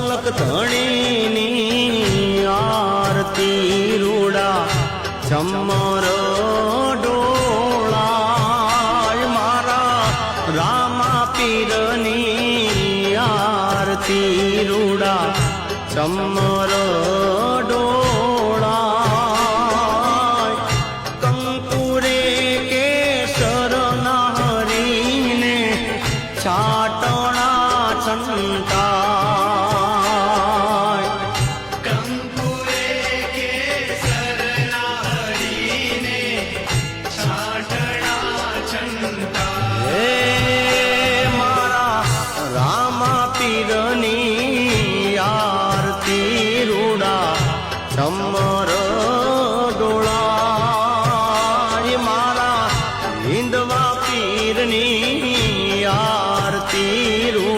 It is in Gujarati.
પલક ધણીની આરતી રૂડા ચમર ડોળાય મારા રામા પીરની આરતી રૂડા ચમર ડોળાય કંકુરે કેસર નારીને છાટણા છંટાય કંકુરે કેસર નારીને છાટણા છંટાય હે મારા રામા પીરની આરતી રૂડા ચમર ડોળાય મારા હિંદવા પીરની આરતી